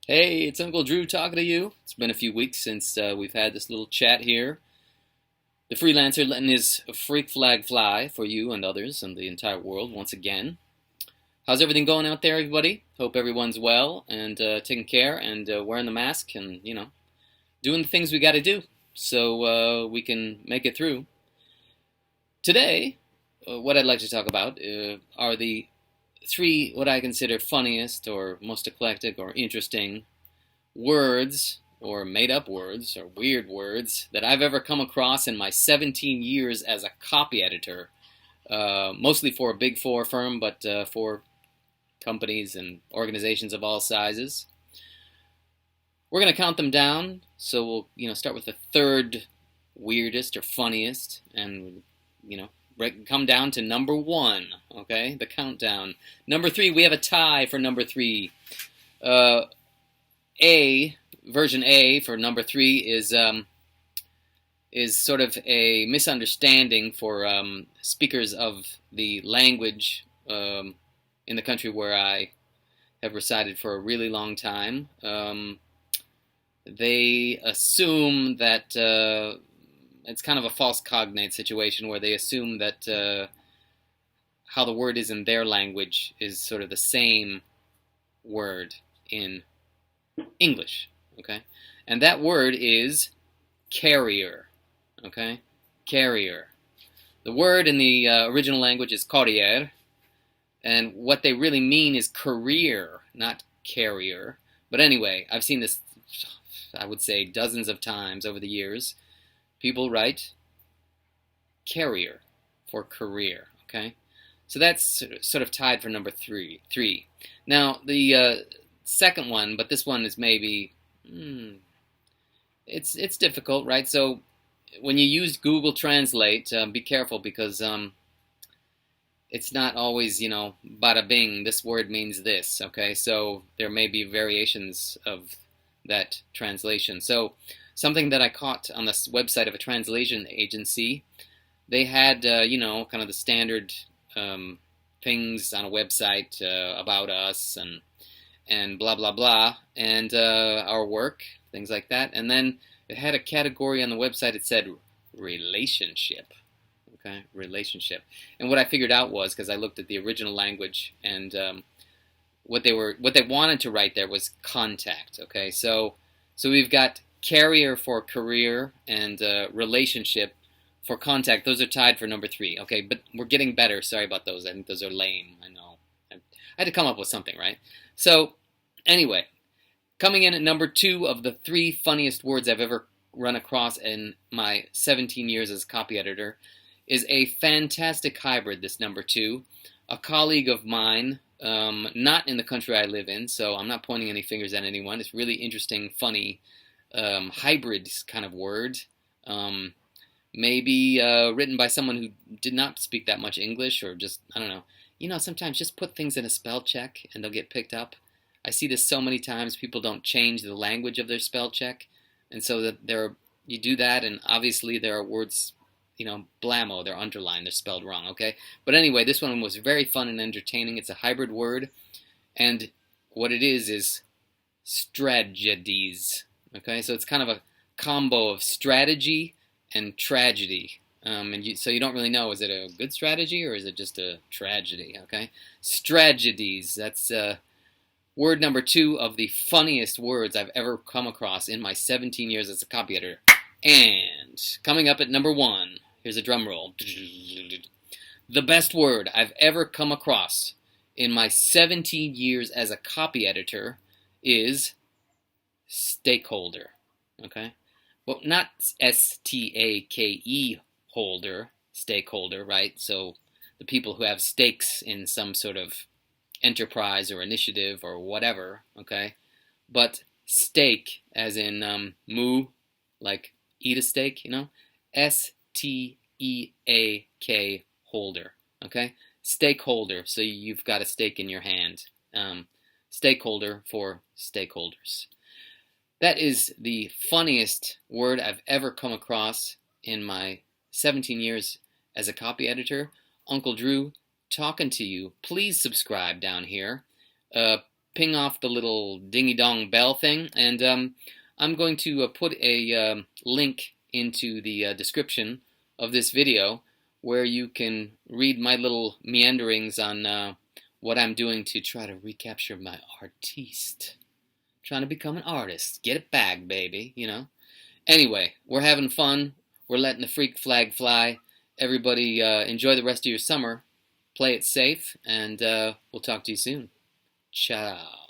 Hey, it's Uncle Drew talking to you. It's been a few weeks since we've had this little chat here. The freelancer letting his freak flag fly for you and others and the entire world once again. How's everything going out there, everybody? Hope everyone's well and taking care and wearing the mask and, doing the things we got to do so we can make it through. Today, what I'd like to talk about are the three what I consider funniest or most eclectic or interesting words or made up words or weird words that I've ever come across in my 17 years as a copy editor, mostly for a big four firm, but for companies and organizations of all sizes. We're going to count them down, so we'll start with the third weirdest or funniest, and come down to number one. Okay, the countdown. Number three, we have a tie for number three. Uh, A version A for number three is sort of a misunderstanding for speakers of the language in the country where I have resided for a really long time. They assume that it's kind of a false cognate situation where they assume that how the word is in their language is sort of the same word in English, okay? And that word is carrier, okay? Carrier. The word in the original language is courier, and what they really mean is career, not carrier. But anyway, I've seen this, I would say, dozens of times over the years. People write carrier for career, okay? So that's sort of tied for number three. Now, the second one, but this one is maybe it's difficult, right? So when you use Google Translate, be careful because it's not always bada bing. This word means this, okay? So there may be variations of that translation. So something that I caught on the website of a translation agency, they had kind of the standard things on a website about us and blah blah blah and our work, things like that. And then it had a category on the website. It said relationship. Okay, relationship. And what I figured out was, because I looked at the original language, and what they wanted to write there was contact. Okay, so we've got carrier for career and relationship for contact. Those are tied for number three. Okay, but we're getting better. Sorry about those. I think those are lame. I know. I had to come up with something, right? So anyway, coming in at number two of the three funniest words I've ever run across in my 17 years as a copy editor is a fantastic hybrid, this number two. A colleague of mine, not in the country I live in, so I'm not pointing any fingers at anyone. It's really interesting, funny, hybrid kind of word. Maybe written by someone who did not speak that much English, or just, I don't know. Sometimes just put things in a spell check and they'll get picked up. I see this so many times. People don't change the language of their spell check, and so that you do that, and obviously there are words, blammo, they're underlined, they're spelled wrong, okay? But anyway, this one was very fun and entertaining. It's a hybrid word, and what it is strategies, okay? So it's kind of a combo of strategy and tragedy. So you don't really know, is it a good strategy or is it just a tragedy, okay? Strategies, that's word number two of the funniest words I've ever come across in my 17 years as a copy editor. And coming up at number one, here's a drum roll. The best word I've ever come across in my 17 years as a copy editor is stakeholder, okay? Well, not S-T-A-K-E holder, stakeholder, right? So the people who have stakes in some sort of enterprise or initiative or whatever, okay? But stake, as in moo, like eat a steak, S-T-E-A-K holder, okay? Stakeholder, so you've got a stake in your hand. Stakeholder for stakeholders. That is the funniest word I've ever come across in my 17 years as a copy editor. Uncle Drew talking to you. Please subscribe down here. ping off the little dingy-dong bell thing, and I'm going to put a link into the description of this video where you can read my little meanderings on what I'm doing to try to recapture my artiste. Trying to become an artist. Get it back, baby, you know. Anyway, we're having fun. We're letting the freak flag fly. Everybody enjoy the rest of your summer. Play it safe, and we'll talk to you soon. Ciao.